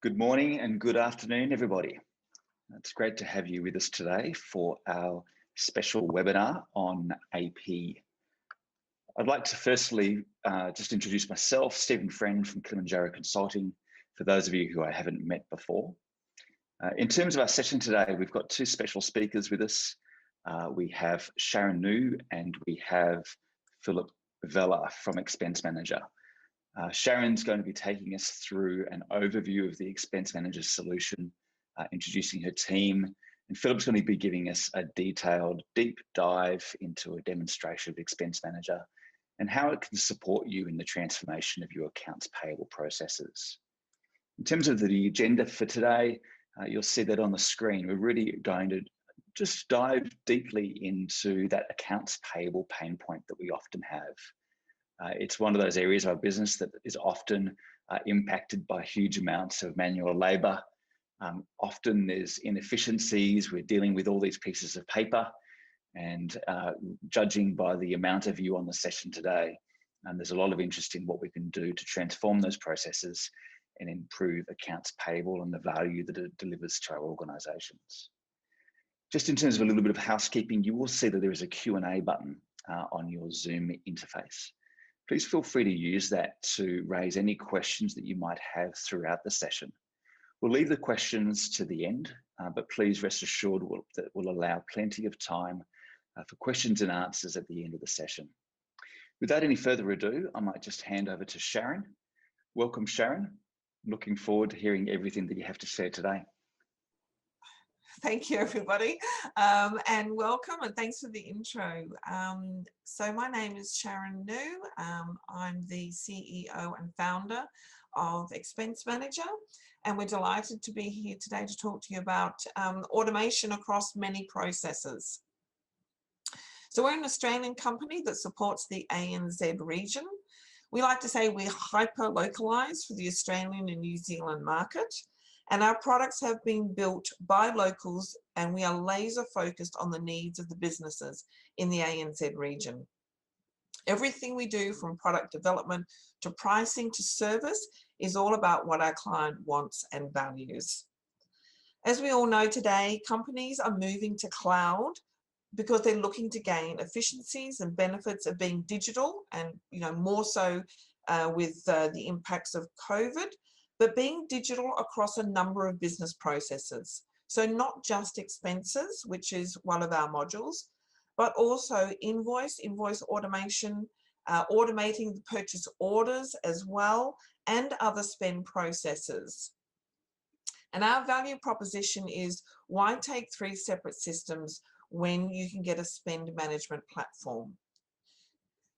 Good morning and good afternoon, everybody. It's great to have you with us today for our special webinar on AP. I'd like to firstly just introduce myself, Stephen Friend from Kilimanjaro Consulting, for those of you who I haven't met before. In terms of our session today, we've got two special speakers with us. We have Sharon New and we have Philip Vella from Expense Manager. Sharon's going to be taking us through an overview of the Expense Manager solution, introducing her team, and Philip's going to be giving us a detailed deep dive into a demonstration of Expense Manager and how it can support you in the transformation of your accounts payable processes. In terms of the agenda for today, you'll see that on the screen. We're really going to just dive deeply into that accounts payable pain point that we often have. It's one of those areas of our business that is often impacted by huge amounts of manual labour. Often there's inefficiencies. We're dealing with all these pieces of paper, and judging by the amount of you on the session today, there's a lot of interest in what we can do to transform those processes and improve accounts payable and the value that it delivers to our organisations. Just in terms of a little bit of housekeeping, you will see that there is a Q&A button on your Zoom interface. Please feel free to use that to raise any questions that you might have throughout the session. We'll leave the questions to the end, but please rest assured that we'll allow plenty of time for questions and answers at the end of the session. Without any further ado, I might just hand over to Sharon. Welcome, Sharon. Looking forward to hearing everything that you have to share today. Thank you, everybody, and welcome, and thanks for the intro. So my name is Sharon New. I'm the CEO and founder of Expense Manager, and we're delighted to be here today to talk to you about automation across many processes. So we're an Australian company that supports the ANZ region. We like to say we're hyper-localised for the Australian and New Zealand market. And our products have been built by locals, and we are laser focused on the needs of the businesses in the ANZ region. Everything we do, from product development to pricing to service, is all about what our client wants and values. As we all know today, companies are moving to cloud because they're looking to gain efficiencies and benefits of being digital, and more so with the impacts of COVID. But being digital across a number of business processes. So not just expenses, which is one of our modules, but also invoice automation, automating the purchase orders as well, and other spend processes. And our value proposition is, why take 3 separate systems when you can get a spend management platform?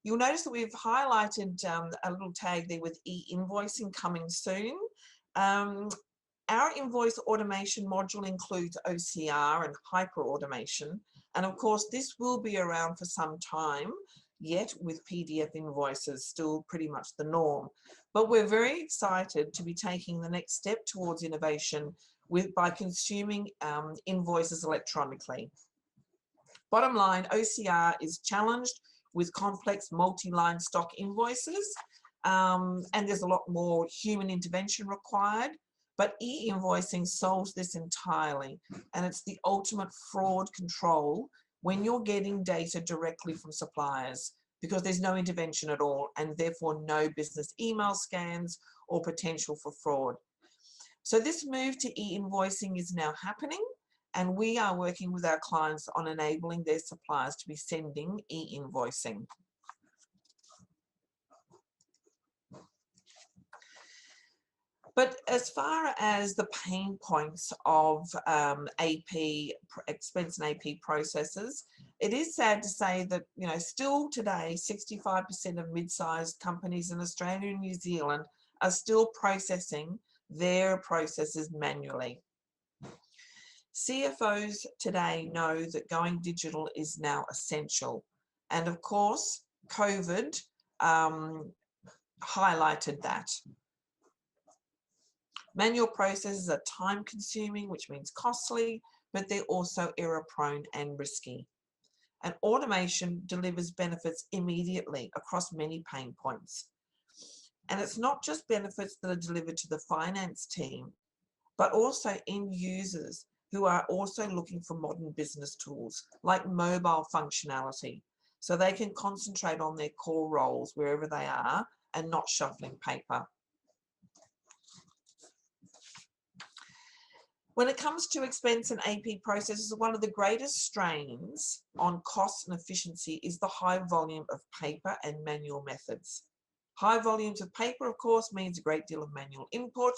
You'll notice that we've highlighted a little tag there with e-invoicing coming soon. Our invoice automation module includes OCR and hyper-automation. And of course, this will be around for some time, yet with PDF invoices still pretty much the norm. But we're very excited to be taking the next step towards innovation by consuming invoices electronically. Bottom line, OCR is challenged with complex multi-line stock invoices, and there's a lot more human intervention required, but e-invoicing solves this entirely, and it's the ultimate fraud control when you're getting data directly from suppliers, because there's no intervention at all, and therefore no business email scans or potential for fraud. So this move to e-invoicing is now happening, and we are working with our clients on enabling their suppliers to be sending e-invoicing. But as far as the pain points of AP, expense and AP processes, it is sad to say that, still today, 65% of mid-sized companies in Australia and New Zealand are still processing their processes manually. CFOs today know that going digital is now essential. And of course, COVID highlighted that. Manual processes are time consuming, which means costly, but they're also error prone and risky. And automation delivers benefits immediately across many pain points. And it's not just benefits that are delivered to the finance team, but also end users who are also looking for modern business tools like mobile functionality, so they can concentrate on their core roles wherever they are and not shuffling paper. When it comes to expense and AP processes, one of the greatest strains on cost and efficiency is the high volume of paper and manual methods. High volumes of paper, of course, means a great deal of manual input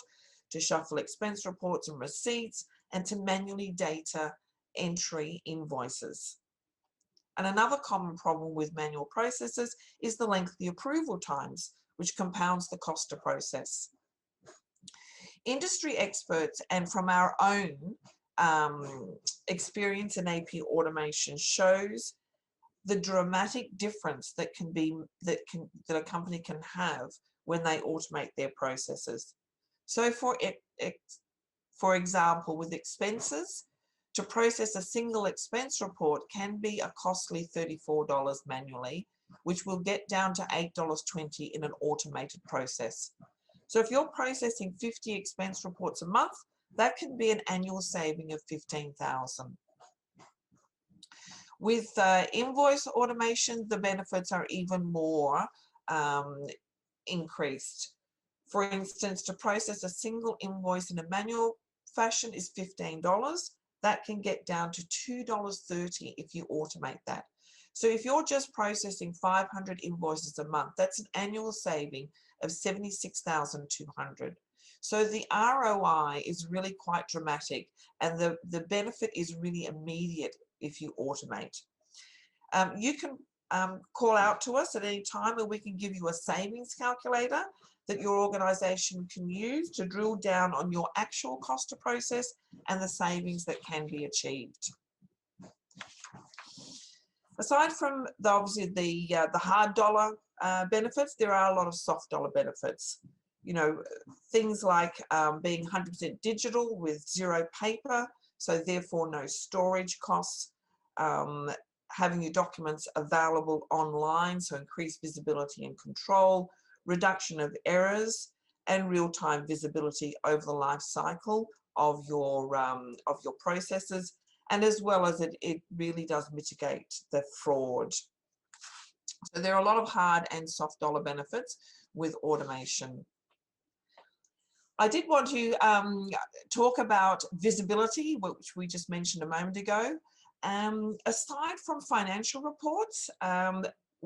to shuffle expense reports and receipts and to manually data entry invoices. And another common problem with manual processes is the lengthy approval times, which compounds the cost to process. Industry experts and from our own experience in AP automation shows the dramatic difference that a company can have when they automate their processes. So for example, with expenses, to process a single expense report can be a costly $34 manually, which will get down to $8.20 in an automated process. So if you're processing 50 expense reports a month, that can be an annual saving of $15,000. With invoice automation, the benefits are even more increased. For instance, to process a single invoice in a manual fashion is $15. That can get down to $2.30 if you automate that. So if you're just processing 500 invoices a month, that's an annual saving of $76,200. So the ROI is really quite dramatic, and the benefit is really immediate if you automate. You can call out to us at any time and we can give you a savings calculator that your organization can use to drill down on your actual cost to process and the savings that can be achieved. Aside from obviously the hard dollar benefits, there are a lot of soft dollar benefits. You know, things like being 100% digital with zero paper, so therefore no storage costs, having your documents available online, so increased visibility and control, reduction of errors, and real-time visibility over the life cycle of your processes, and as well as it really does mitigate the fraud. So there are a lot of hard and soft dollar benefits with automation. I did want to talk about visibility, which we just mentioned a moment ago. Aside from financial reports,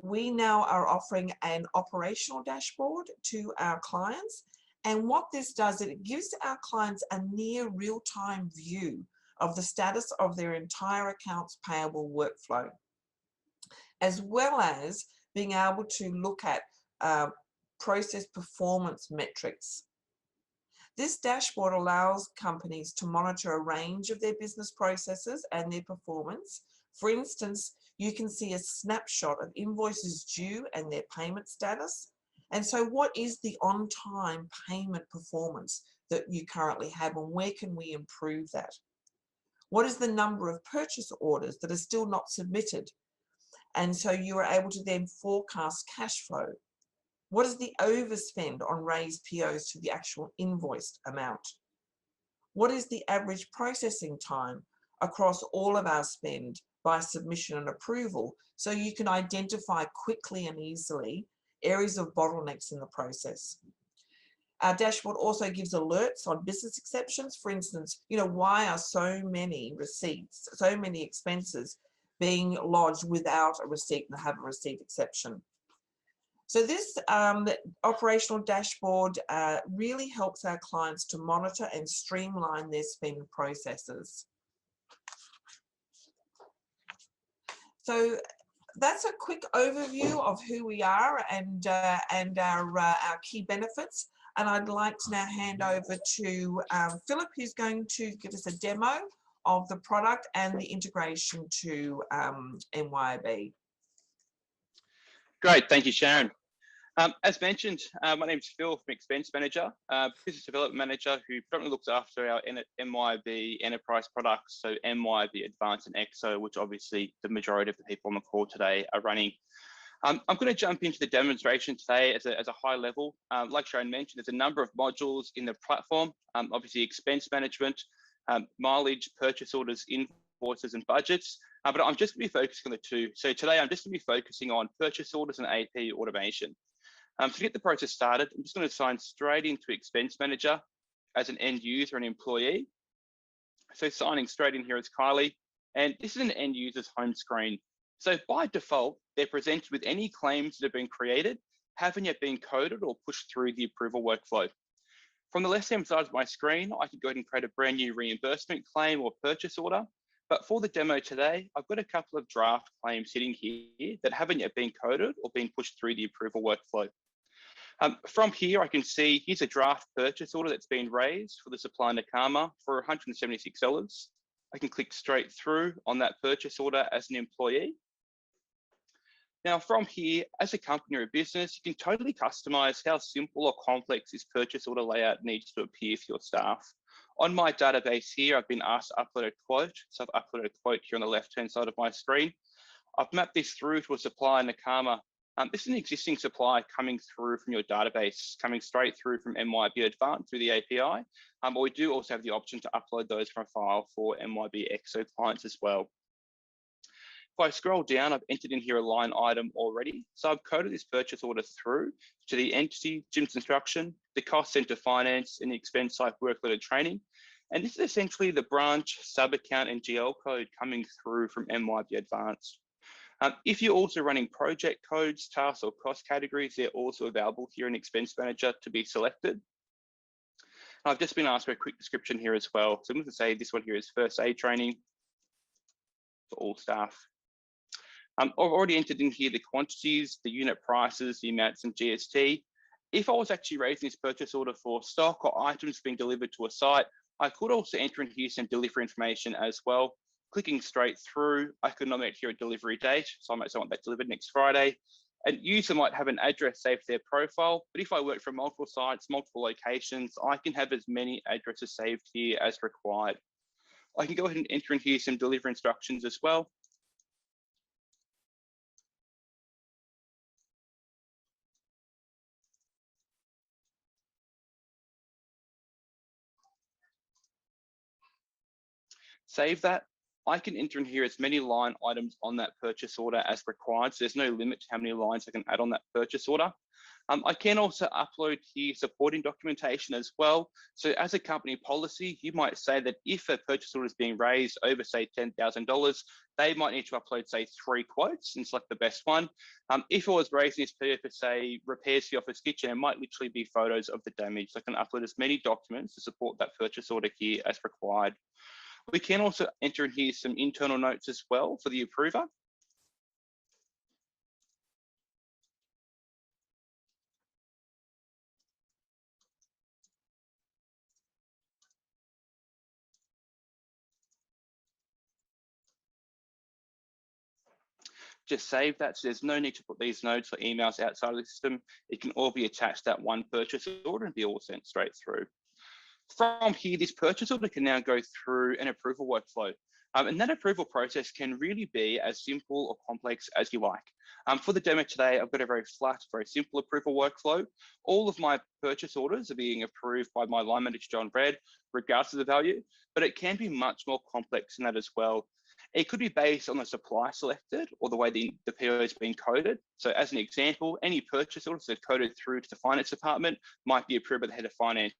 we now are offering an operational dashboard to our clients. And what this does, it gives our clients a near real-time view of the status of their entire accounts payable workflow, as well as being able to look at process performance metrics. This dashboard allows companies to monitor a range of their business processes and their performance. For instance, you can see a snapshot of invoices due and their payment status. And so what is the on-time payment performance that you currently have, and where can we improve that? What is the number of purchase orders that are still not submitted? And so you are able to then forecast cash flow. What is the overspend on raised POs to the actual invoiced amount? What is the average processing time across all of our spend by submission and approval, so you can identify quickly and easily areas of bottlenecks in the process? Our dashboard also gives alerts on business exceptions. For instance, you know, why are so many receipts, so many expenses being lodged without a receipt and have a receipt exception? So this operational dashboard really helps our clients to monitor and streamline their spend processes. So that's a quick overview of who we are and our key benefits. And I'd like to now hand over to Philip, who's going to give us a demo of the product and the integration to MYOB. Great, thank you, Sharon. As mentioned, my name's Phil from Expense Manager, Business Development Manager, who predominantly looks after our MYOB enterprise products, so MYOB Advanced and EXO, which obviously the majority of the people on the call today are running. I'm going to jump into the demonstration today as a high level. Like Sharon mentioned, there's a number of modules in the platform, obviously expense management, mileage, purchase orders, invoices and budgets, but I'm just going to be focusing on the two. So today I'm just going to be focusing on purchase orders and AP automation. To get the process started, I'm just going to sign straight into Expense Manager as an end user and employee. So signing straight in here as Kylie, and this is an end user's home screen. So by default, they're presented with any claims that have been created, haven't yet been coded or pushed through the approval workflow. From the left-hand side of my screen, I can go ahead and create a brand new reimbursement claim or purchase order. But for the demo today, I've got a couple of draft claims sitting here that haven't yet been coded or been pushed through the approval workflow. From here, I can see here's a draft purchase order that's been raised for the supply Nakama for $176. I can click straight through on that purchase order as an employee. Now from here, as a company or a business, you can totally customize how simple or complex this purchase order layout needs to appear for your staff. On my database here, I've been asked to upload a quote. So I've uploaded a quote here on the left-hand side of my screen. I've mapped this through to a supplier Nakama. This is an existing supply coming through from your database, coming straight through from MYB Advanced through the API. But we do also have the option to upload those from a file for MYB EXO clients as well. If I scroll down, I've entered in here a line item already. So I've coded this purchase order through to the entity, Jim's instruction, the cost center finance, and the expense site workload and training. And this is essentially the branch, sub-account, and GL code coming through from MYB Advanced. If you're also running project codes, tasks, or cost categories, they're also available here in Expense Manager to be selected. I've just been asked for a quick description here as well. So I'm going to say this one here is first aid training for all staff. I've already entered in here the quantities, the unit prices, the amounts, and GST. If I was actually raising this purchase order for stock or items being delivered to a site, I could also enter in here some delivery information as well. Clicking straight through, I could nominate here a delivery date. So I might say I want that delivered next Friday. And user might have an address saved to their profile, but if I work from multiple sites, multiple locations, I can have as many addresses saved here as required. I can go ahead and enter in here some delivery instructions as well. Save that. I can enter in here as many line items on that purchase order as required. So there's no limit to how many lines I can add on that purchase order. I can also upload here supporting documentation as well. So as a company policy, you might say that if a purchase order is being raised over, say, $10,000, they might need to upload, say, 3 quotes and select the best one. If I was raising this PO for, say, repairs to the office kitchen, it might literally be photos of the damage. So I can upload as many documents to support that purchase order here as required. We can also enter in here some internal notes as well for the approver. Just save that, so there's no need to put these notes or emails outside of the system. It can all be attached to that one purchase order and be all sent straight through. From here, this purchase order can now go through an approval workflow. And that approval process can really be as simple or complex as you like. For the demo today, I've got a very flat, very simple approval workflow. All of my purchase orders are being approved by my line manager, John Red, regardless of the value, but it can be much more complex than that as well. It could be based on the supply selected or the way the PO has been coded. So as an example, any purchase orders that are coded through to the finance department might be approved by the head of finance.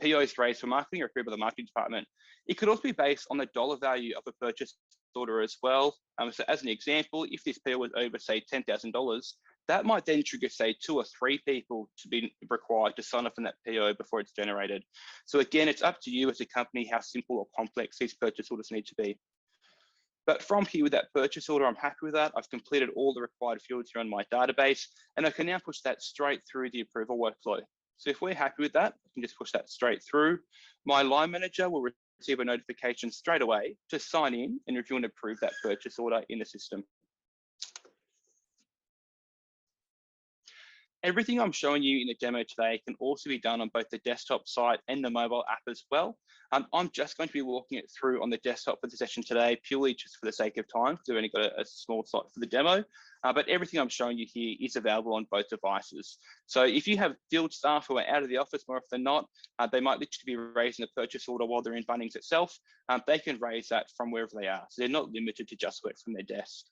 POs raised for marketing are approved by the marketing department. It could also be based on the dollar value of a purchase order as well. So as an example, if this PO was over, say, $10,000, that might then trigger, say, 2 or 3 people to be required to sign off on that PO before it's generated. So again, it's up to you as a company how simple or complex these purchase orders need to be. But from here with that purchase order, I'm happy with that. I've completed all the required fields here on my database, and I can now push that straight through the approval workflow. So if we're happy with that, I can just push that straight through. My line manager will receive a notification straight away to sign in and review and approve that purchase order in the system. Everything I'm showing you in the demo today can also be done on both the desktop site and the mobile app as well. I'm just going to be walking it through on the desktop for the session today, purely just for the sake of time, because we've only got a small site for the demo. but everything I'm showing you here is available on both devices. So if you have field staff who are out of the office more often than not, they might literally be raising a purchase order while they're in Bunnings itself. They can raise that from wherever they are. So they're not limited to just work from their desk.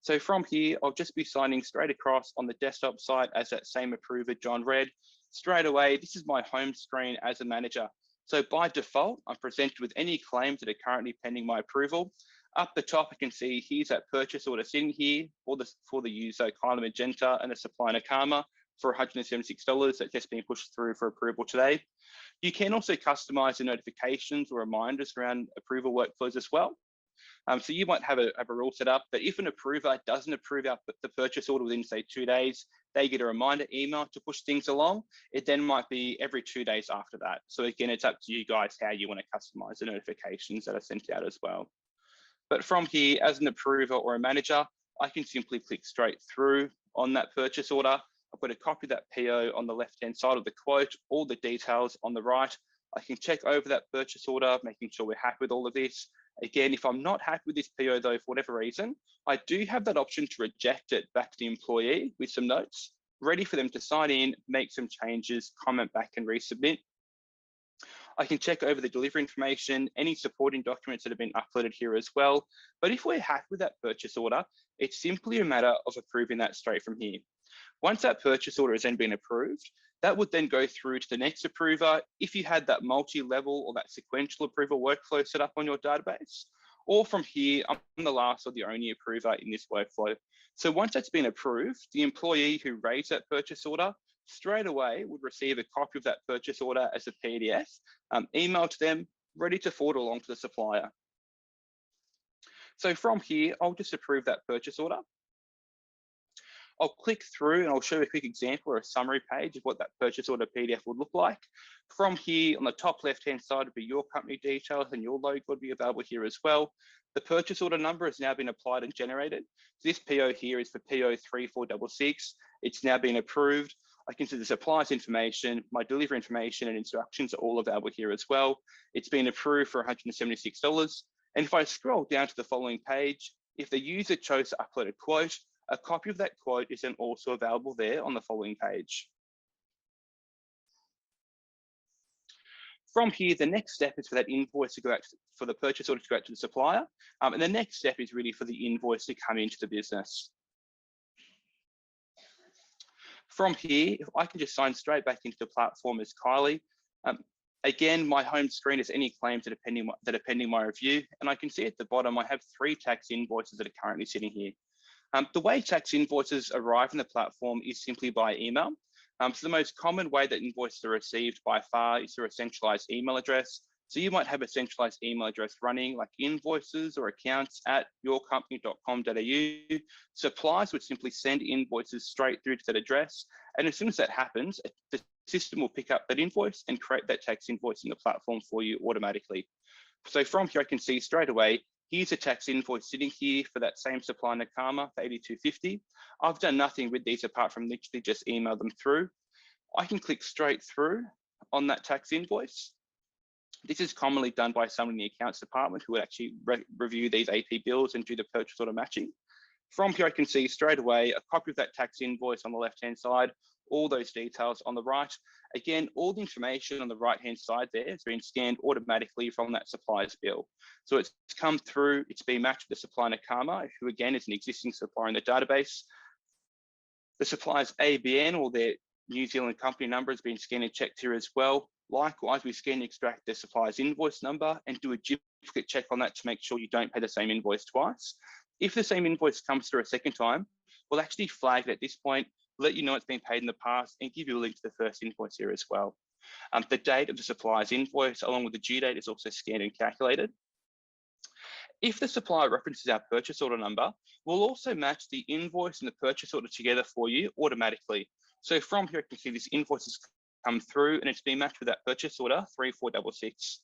So from here, I'll just be signing straight across on the desktop side as that same approver, John read. Straight away, this is my home screen as a manager. So by default, I'm presented with any claims that are currently pending my approval. Up the top, I can see here's that purchase order sitting here for the user, Kyla Magenta, and the supplier Nakama for $176 that's just being pushed through for approval today. You can also customize the notifications or reminders around approval workflows as well. So you might have a rule set up that if an approver doesn't approve the purchase order within, say, 2 days, they get a reminder email to push things along. It then might be every 2 days after that. So again, it's up to you guys how you want to customize the notifications that are sent out as well. But from here, as an approver or a manager, I can simply click straight through on that purchase order. I've got a copy of that PO on the left-hand side of the quote, all the details on the right. I can check over that purchase order, making sure we're happy with all of this. Again, if I'm not happy with this PO though, for whatever reason, I do have that option to reject it back to the employee with some notes, ready for them to sign in, make some changes, comment back and resubmit. I can check over the delivery information, any supporting documents that have been uploaded here as well. But if we're happy with that purchase order, it's simply a matter of approving that straight from here. Once that purchase order has then been approved, that would then go through to the next approver if you had that multi-level or that sequential approval workflow set up on your database. Or from here, I'm the last or the only approver in this workflow. So once that's been approved, the employee who raised that purchase order straight away would receive a copy of that purchase order as a PDF, emailed to them, ready to forward along to the supplier. So from here, I'll just approve that purchase order. I'll click through and I'll show you a quick example or a summary page of what that purchase order PDF would look like. From here, on the top left-hand side would be your company details and your logo would be available here as well. The purchase order number has now been applied and generated. This PO here is for PO 3466. It's now been approved. I can see the supplier's information, my delivery information and instructions are all available here as well. It's been approved for $176. And if I scroll down to the following page, if the user chose to upload a quote, a copy of that quote is then also available there on the following page. From here, the next step is for that invoice to go out, for the purchase order to go out to the supplier. And the next step is really for the invoice to come into the business. From here, if I can just sign straight back into the platform as Kylie. Again, my home screen is any claims that are pending my review. And I can see at the bottom, I have 3 tax invoices that are currently sitting here. The way tax invoices arrive in the platform is simply by email. So the most common way that invoices are received by far is through a centralized email address. So you might have a centralized email address running like invoices or accounts@yourcompany.com.au. Suppliers would simply send invoices straight through to that address. And as soon as that happens, the system will pick up that invoice and create that tax invoice in the platform for you automatically. So from here, I can see straight away, here's a tax invoice sitting here for that same supplier Nakama for $82.50. I've done nothing with these apart from literally just email them through. I can click straight through on that tax invoice. This is commonly done by someone in the accounts department who would actually review these AP bills and do the purchase order matching. From here, I can see straight away a copy of that tax invoice on the left-hand side, all those details on the right. Again, all the information on the right-hand side there has been scanned automatically from that supplier's bill. So it's come through, it's been matched with the supplier Nakama, who again is an existing supplier in the database. The supplier's ABN or their New Zealand company number has been scanned and checked here as well. Likewise, we scan and extract the supplier's invoice number and do a duplicate check on that to make sure you don't pay the same invoice twice. If the same invoice comes through a second time, we'll actually flag it at this point, let you know it's been paid in the past and give you a link to the first invoice here as well. The date of the supplier's invoice along with the due date is also scanned and calculated. If the supplier references our purchase order number, we'll also match the invoice and the purchase order together for you automatically. So from here, you can see this invoice has come through and it's been matched with that purchase order 3466.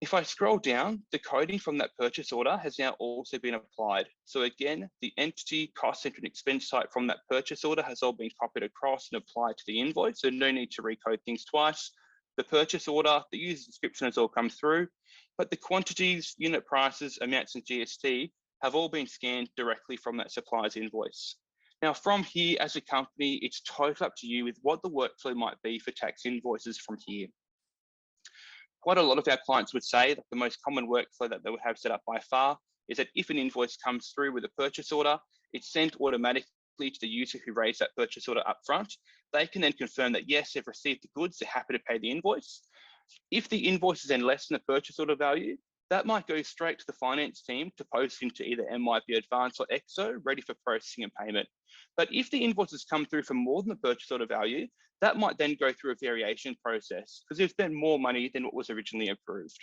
If I scroll down, the coding from that purchase order has now also been applied. So again, the entity, cost center, and expense type from that purchase order has all been copied across and applied to the invoice, so no need to recode things twice. The purchase order, the user description has all come through, but the quantities, unit prices, amounts, and GST have all been scanned directly from that supplier's invoice. Now, from here, as a company, it's totally up to you with what the workflow might be for tax invoices from here. Quite a lot of our clients would say that the most common workflow that they would have set up by far is that if an invoice comes through with a purchase order, it's sent automatically to the user who raised that purchase order up front. They can then confirm that, yes, they've received the goods, they're happy to pay the invoice. If the invoice is then less than the purchase order value, that might go straight to the finance team to post into either MYB Advance or EXO, ready for processing and payment. But if the invoices come through for more than the purchase order value, that might then go through a variation process because they've spent more money than what was originally approved.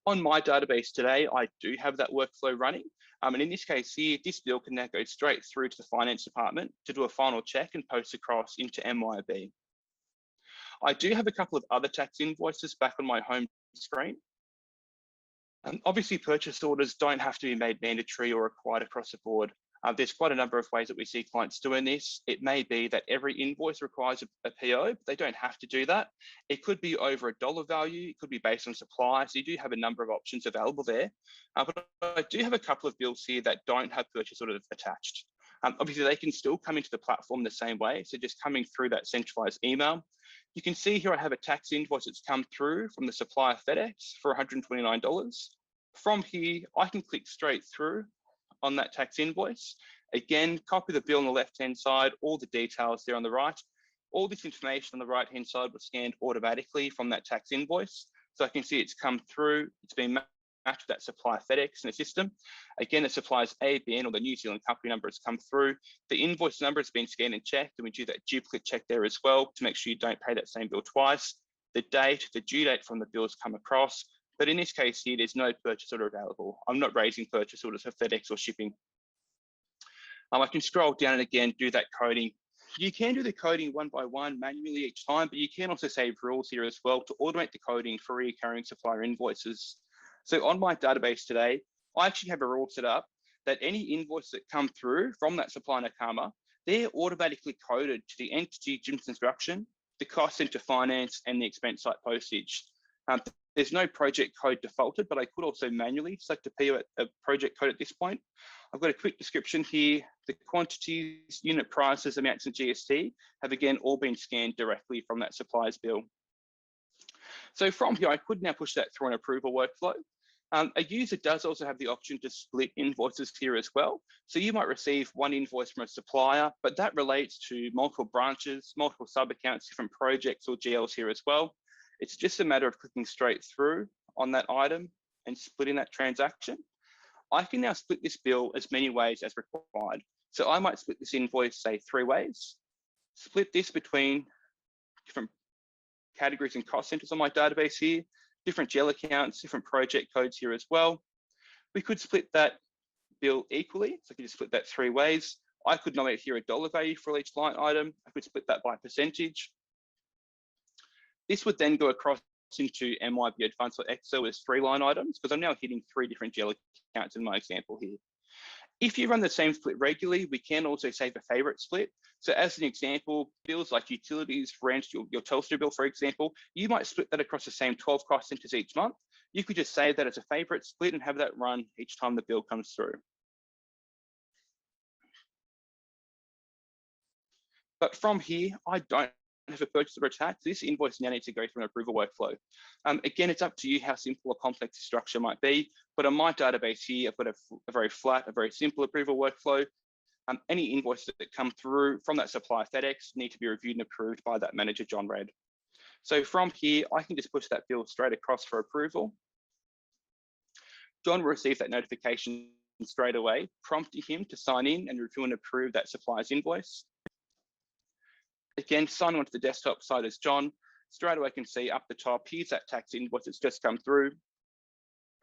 On my database today, I do have that workflow running. And in this case here, this bill can now go straight through to the finance department to do a final check and post across into MYB. I do have a couple of other tax invoices back on my home screen. Obviously, purchase orders don't have to be made mandatory or required across the board. There's quite a number of ways that we see clients doing this. It may be that every invoice requires a PO, but they don't have to do that. It could be over $1 value. It could be based on supply. So you do have a number of options available there. But I do have a couple of bills here that don't have purchase orders attached. Obviously, they can still come into the platform the same way. So just coming through that centralized email. You can see here I have a tax invoice that's come through from the supplier FedEx for $129. From here, I can click straight through on that tax invoice. Again, copy the bill on the left-hand side, all the details there on the right. All this information on the right-hand side was scanned automatically from that tax invoice. So I can see it's come through, it's been matched with that supplier FedEx in the system. Again, the supplier's ABN or the New Zealand company number has come through. The invoice number has been scanned and checked, and we do that duplicate check there as well to make sure you don't pay that same bill twice. The date, the due date from the bills come across. But in this case here, there's no purchase order available. I'm not raising purchase orders for FedEx or shipping. I can scroll down and again, do that coding. You can do the coding one by one manually each time, but you can also save rules here as well to automate the coding for recurring supplier invoices. So on my database today, I actually have a rule set up that any invoice that come through from that supplier Nakama, they're automatically coded to the entity Jim's instruction, the cost center finance, and the expense site postage. There's no project code defaulted, but I could also manually select a project code at this point. I've got a quick description here. The quantities, unit prices, amounts, and GST have again all been scanned directly from that supplier's bill. So from here, I could now push that through an approval workflow. A user does also have the option to split invoices here as well. So you might receive one invoice from a supplier, but that relates to multiple branches, multiple sub-accounts, different projects or GLs here as well. It's just a matter of clicking straight through on that item and splitting that transaction. I can now split this bill as many ways as required. So I might split this invoice, say 3 ways, split this between different categories and cost centers on my database here, different GL accounts, different project codes here as well. We could split that bill equally. So I could just split that 3 ways. I could nominate here a dollar value for each line item. I could split that by percentage. This would then go across into MYB Advance or EXO as 3 line items because I'm now hitting 3 different GL accounts in my example here. If you run the same split regularly, we can also save a favorite split. So as an example, bills like utilities, rent, your Telstra bill, for example, you might split that across the same 12 cost centers each month. You could just save that as a favorite split and have that run each time the bill comes through. But from here, I don't have a purchase order attached. This invoice now needs to go through an approval workflow. Again, it's up to you how simple or complex the structure might be, but on my database here, I've got a very flat, a very simple approval workflow. Any invoices that come through from that supplier FedEx need to be reviewed and approved by that manager, John Red. So from here, I can just push that bill straight across for approval. John will receive that notification straight away, prompting him to sign in and review and approve that supplier's invoice. Again, sign onto the desktop side as John. Straight away I can see up the top, here's that tax invoice that's just come through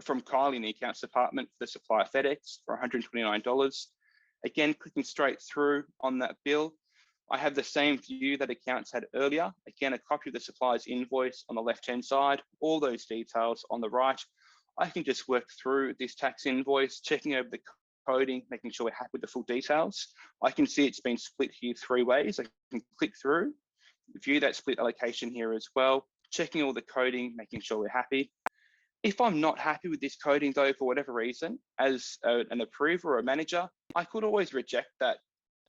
from Kylie in the accounts department for the supplier FedEx for $129. Again, clicking straight through on that bill, I have the same view that accounts had earlier. Again, a copy of the supplier's invoice on the left-hand side, all those details on the right. I can just work through this tax invoice, checking over the coding, making sure we're happy with the full details. I can see it's been split here 3 ways. I can click through, view that split allocation here as well, checking all the coding, making sure we're happy. If I'm not happy with this coding though, for whatever reason, as an approver or a manager, I could always reject that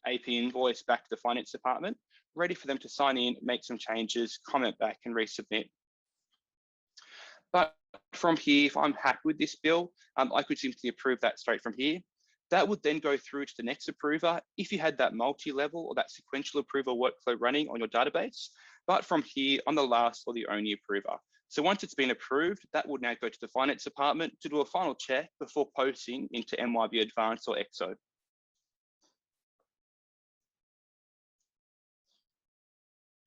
AP invoice back to the finance department, ready for them to sign in, make some changes, comment back and resubmit. But from here, if I'm happy with this bill, I could simply approve that straight from here. That would then go through to the next approver if you had that multi-level or that sequential approval workflow running on your database. But from here, I'm the last or the only approver. So once it's been approved, that would now go to the finance department to do a final check before posting into MYB Advanced or EXO.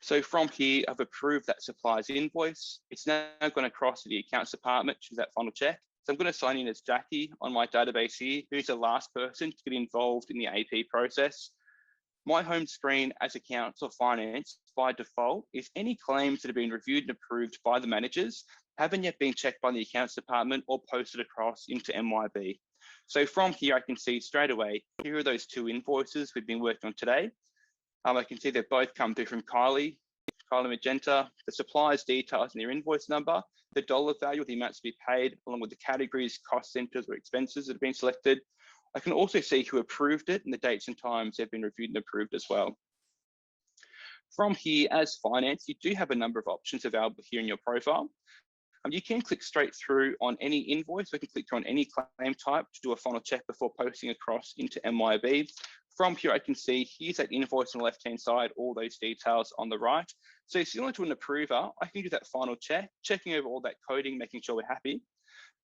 So from here, I've approved that supplier's invoice. It's now going to cross to the accounts department to do that final check. So I'm going to sign in as Jackie on my database here, who's the last person to get involved in the AP process. My home screen as accounts or finance by default is any claims that have been reviewed and approved by the managers haven't yet been checked by the accounts department or posted across into MYB. So from here, I can see straight away, here are those two invoices we've been working on today. I can see they've both come through from Kylie Magenta, the supplier's details and their invoice number, the dollar value, the amounts to be paid, along with the categories, cost centers or expenses that have been selected. I can also see who approved it and the dates and times they've been reviewed and approved as well. From here, as finance, you do have a number of options available here in your profile. You can click straight through on any invoice. We can click through on any claim type to do a final check before posting across into MYB. From here, I can see here's that invoice on the left-hand side, all those details on the right. So similar to an approver, I can do that final check, checking over all that coding, making sure we're happy.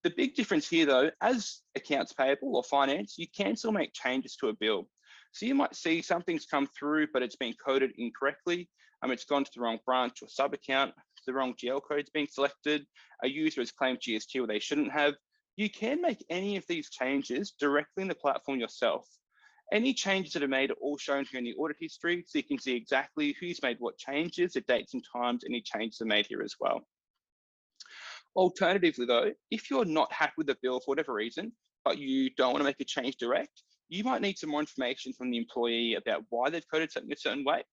The big difference here though, as accounts payable or finance, you can still make changes to a bill. So you might see something's come through, but it's been coded incorrectly. It's gone to the wrong branch or sub-account, the wrong GL code's being selected, a user has claimed GST where they shouldn't have. You can make any of these changes directly in the platform yourself. Any changes that are made are all shown here in the audit history, so you can see exactly who's made what changes, the dates and times, any changes are made here as well. Alternatively though, if you're not happy with the bill for whatever reason, but you don't want to make a change direct, you might need some more information from the employee about why they've coded something a certain way.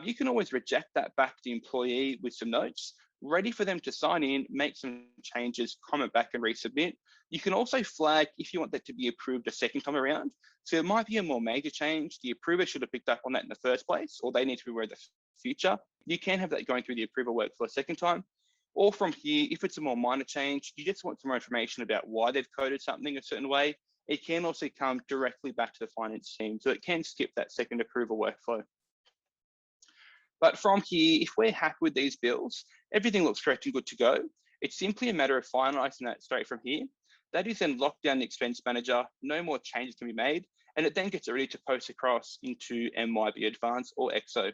You can always reject that back to the employee with some notes, ready for them to sign in, make some changes, comment back and resubmit. You can also flag if you want that to be approved a second time around. So it might be a more major change. The approver should have picked up on that in the first place, or they need to be aware of the future. You can have that going through the approval workflow a second time. Or from here, if it's a more minor change, you just want some more information about why they've coded something a certain way, it can also come directly back to the finance team. So it can skip that second approval workflow. But from here, if we're happy with these bills, everything looks correct and good to go. It's simply a matter of finalizing that straight from here. That is then locked down the expense manager, no more changes can be made, and it then gets ready to post across into MYB Advanced or EXO.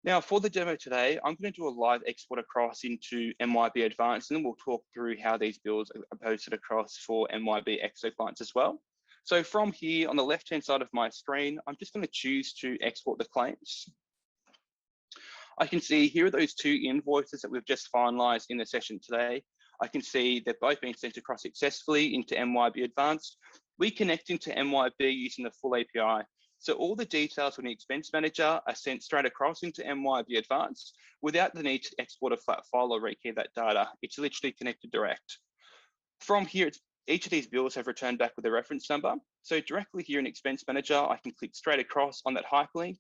Now for the demo today, I'm going to do a live export across into MYB Advanced, and then we'll talk through how these bills are posted across for MYB EXO clients as well. So from here on the left-hand side of my screen, I'm just going to choose to export the claims. I can see here are those two invoices that we've just finalized in the session today. I can see they've both been sent across successfully into MYB Advanced. We connect into MYB using the full API. So all the details from the expense manager are sent straight across into MYB Advanced without the need to export a flat file or rekey that data. It's literally connected direct. From here, each of these bills have returned back with a reference number. So directly here in Expense Manager, I can click straight across on that hyperlink.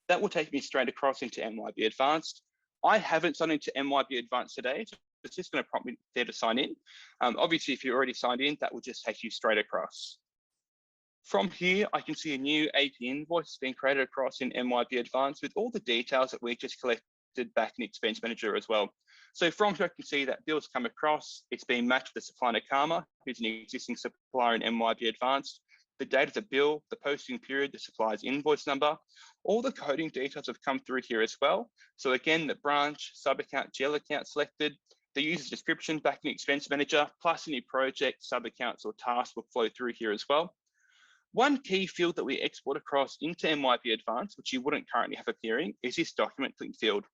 That will take me straight across into MYB Advanced. I haven't signed into MYB Advanced today, so it's just going to prompt me there to sign in. Obviously, if you're already signed in, that will just take you straight across. From here, I can see a new AP invoice being created across in MYB Advanced with all the details that we just collected back in Expense Manager as well. So from here, I can see that bill's come across. It's been matched with the supplier Nakama, who's an existing supplier in MYB Advanced. The date of the bill, the posting period, the supplier's invoice number, all the coding details have come through here as well. So again, the branch, sub-account, GL account selected, the user's description back in the Expense Manager, plus any project, sub-accounts or tasks will flow through here as well. One key field that we export across into MYB Advanced, which you wouldn't currently have appearing, is this document link field.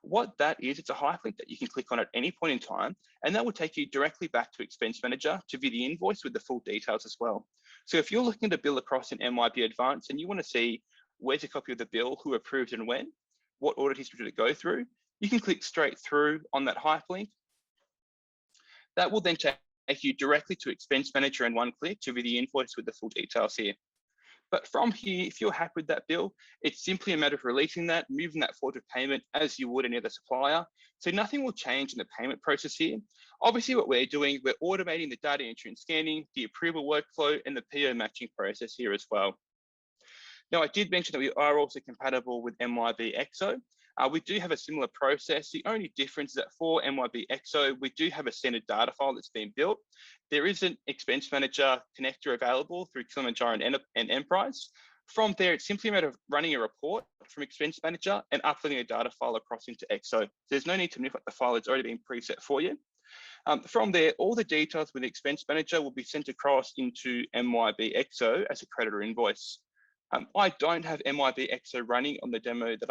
What that is, it's a hyperlink that you can click on at any point in time, and that will take you directly back to Expense Manager to view the invoice with the full details as well. So if you're looking at a bill across in MYB Advanced and you want to see where's a copy of the bill, who approved and when, what audit history did it go through, you can click straight through on that hyperlink. That will then take you directly to Expense Manager in one click to view the invoice with the full details here. But from here, if you're happy with that bill, it's simply a matter of releasing that, moving that forward to payment as you would any other supplier. So nothing will change in the payment process here. Obviously, what we're doing, we're automating the data entry and scanning, the approval workflow, and the PO matching process here as well. Now, I did mention that we are also compatible with MYB EXO. We do have a similar process. The only difference is that for MYB EXO, we do have a standard data file that's been built. There is an Expense Manager connector available through Kilimanjaro and Enterprise. From there, it's simply a matter of running a report from Expense Manager and uploading a data file across into EXO. There's no need to manipulate the file, it's already been preset for you. From there, all the details with the Expense Manager will be sent across into MYB EXO as a creditor invoice. I don't have MYB EXO running on the demo that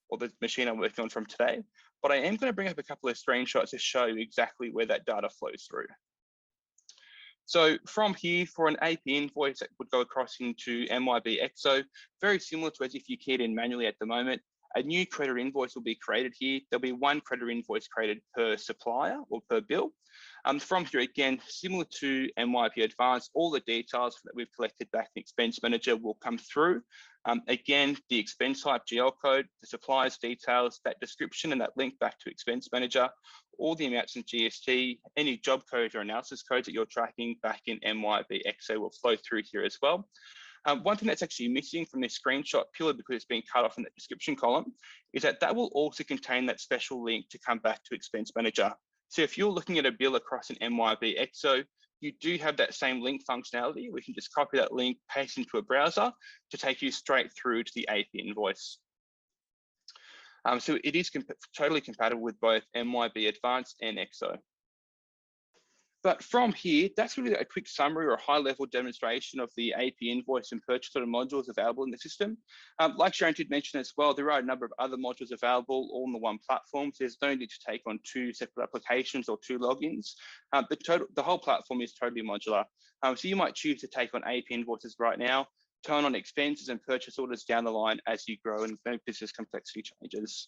or the machine I'm working on from today, but I am going to bring up a couple of screenshots to show you exactly where that data flows through. So from here, for an AP invoice that would go across into MYB EXO, very similar to as if you keyed in manually at the moment, a new creditor invoice will be created here. There'll be one creditor invoice created per supplier or per bill. From here, again, similar to MYB Advanced, all the details that we've collected back in Expense Manager will come through. Again, the expense type GL code, the supplier's details, that description and that link back to Expense Manager, all the amounts in GST, any job codes or analysis codes that you're tracking back in MYB EXO will flow through here as well. One thing that's actually missing from this screenshot, purely because it's been cut off in that description column, is that will also contain that special link to come back to Expense Manager. So if you're looking at a bill across an MYB EXO, you do have that same link functionality. We can just copy that link, paste into a browser to take you straight through to the AP invoice. So it is totally compatible with both MYB Advanced and EXO. But from here, that's really a quick summary or a high-level demonstration of the AP invoice and purchase order modules available in the system. Like Sharon did mention as well, there are a number of other modules available all on the one platform. So there's no need to take on two separate applications or two logins. The whole platform is totally modular. So you might choose to take on AP invoices right now, turn on expenses and purchase orders down the line as you grow and business complexity changes.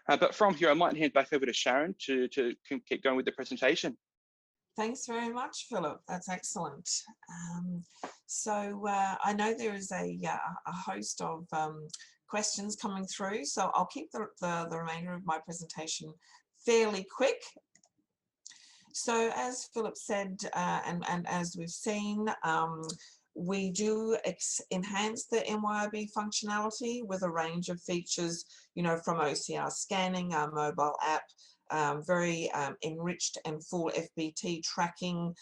But from here, I might hand back over to Sharon to keep going with the presentation. Thanks very much, Philip. That's excellent. So I know there is a host of questions coming through, so I'll keep the remainder of my presentation fairly quick. So as Philip said, and as we've seen, we do enhance the MYOB functionality with a range of features, from OCR scanning, our mobile app, very enriched and full FBT tracking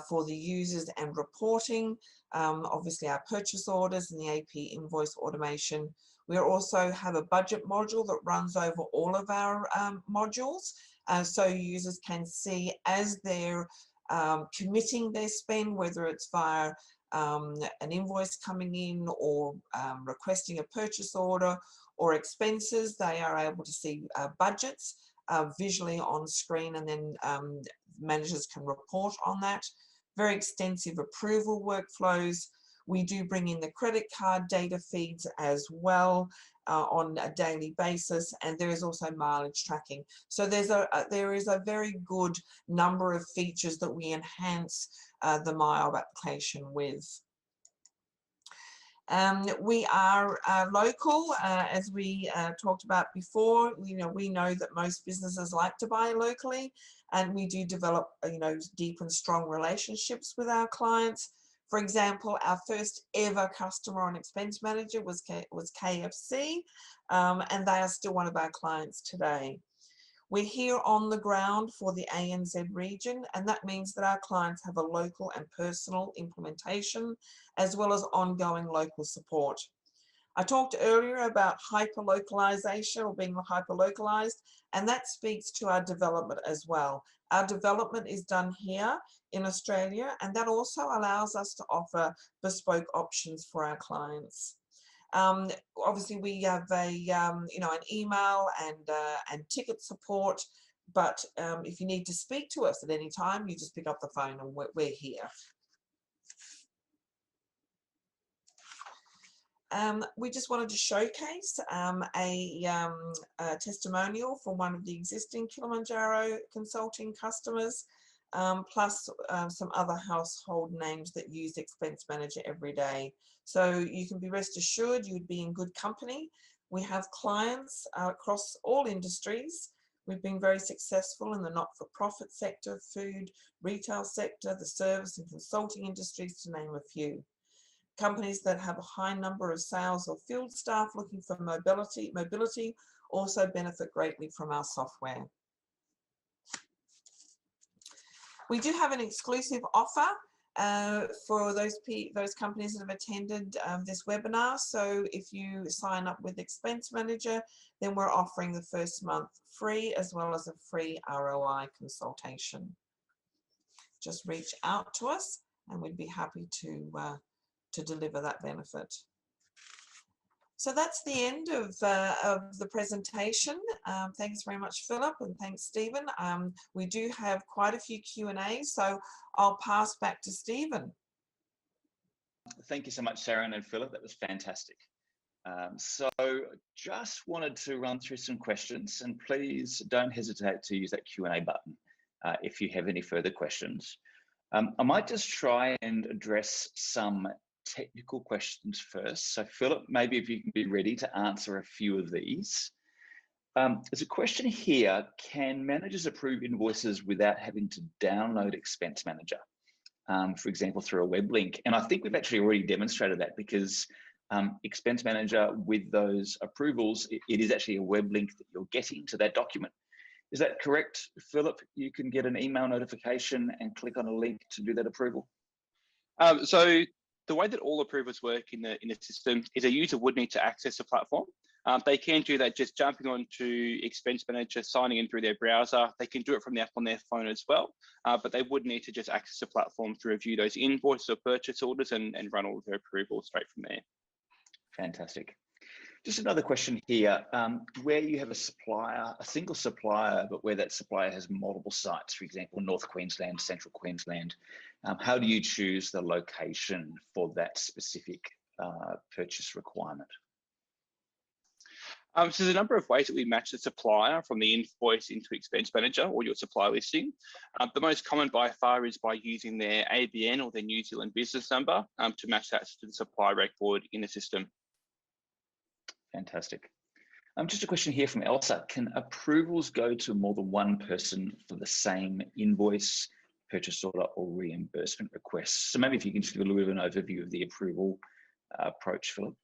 for the users and reporting, obviously our purchase orders and the AP invoice automation. We also have a budget module that runs over all of our modules, so users can see as they're committing their spend, whether it's via an invoice coming in or requesting a purchase order or expenses, they are able to see budgets visually on screen, and then managers can report on that. Very extensive approval workflows. We do bring in the credit card data feeds as well on a daily basis, and there is also mileage tracking. So there is a very good number of features that we enhance the MyOB application with. We are local, as we talked about before. We know that most businesses like to buy locally, and we do develop, deep and strong relationships with our clients. For example, our first ever customer on Expense Manager was KFC, and they are still one of our clients today. We're here on the ground for the ANZ region, and that means that our clients have a local and personal implementation, as well as ongoing local support. I talked earlier about hyper-localization or being hyper-localized, and that speaks to our development as well. Our development is done here in Australia, and that also allows us to offer bespoke options for our clients. Obviously, we have an email and ticket support, but if you need to speak to us at any time, you just pick up the phone and we're here. We just wanted to showcase a testimonial from one of the existing Kilimanjaro Consulting customers. plus some other household names that use Expense Manager every day. So you can be rest assured you'd be in good company. We have clients across all industries. We've been very successful in the not-for-profit sector, food, retail sector, the service and consulting industries, to name a few. Companies that have a high number of sales or field staff looking for mobility also benefit greatly from our software. We do have an exclusive offer for those companies that have attended this webinar. So if you sign up with Expense Manager, then we're offering the first month free, as well as a free ROI consultation. Just reach out to us and we'd be happy to deliver that benefit. So that's the end of the presentation. Thanks very much, Philip, and thanks, Stephen. We do have quite a few Q&As, so I'll pass back to Stephen. Thank you so much, Sharon and Philip. That was fantastic. So just wanted to run through some questions, and please don't hesitate to use that Q&A button if you have any further questions. I might just try and address some technical questions first. So Philip, maybe if you can be ready to answer a few of these. There's a question here: can managers approve invoices without having to download Expense Manager, for example, through a web link? And I think we've actually already demonstrated that, because Expense Manager, with those approvals, it is actually a web link that you're getting to that document. Is that correct, Philip? You can get an email notification and click on a link to do that approval? So the way that all approvers work in the system is a user would need to access the platform. They can do that just jumping onto Expense Manager, signing in through their browser. They can do it from the app on their phone as well, but they would need to just access the platform to review those invoices or purchase orders and run all of their approvals straight from there. Fantastic. Just another question here. Where you have a supplier, a single supplier, but where that supplier has multiple sites, for example, North Queensland, Central Queensland, how do you choose the location for that specific purchase requirement? So there's a number of ways that we match the supplier from the invoice into Expense Manager or your supply listing. The most common by far is by using their ABN or their New Zealand business number to match that to the supply record in the system. Fantastic. Just a question here from Elsa. Can approvals go to more than one person for the same invoice, purchase order, or reimbursement requests? So maybe if you can just give a little bit of an overview of the approval approach, Philip.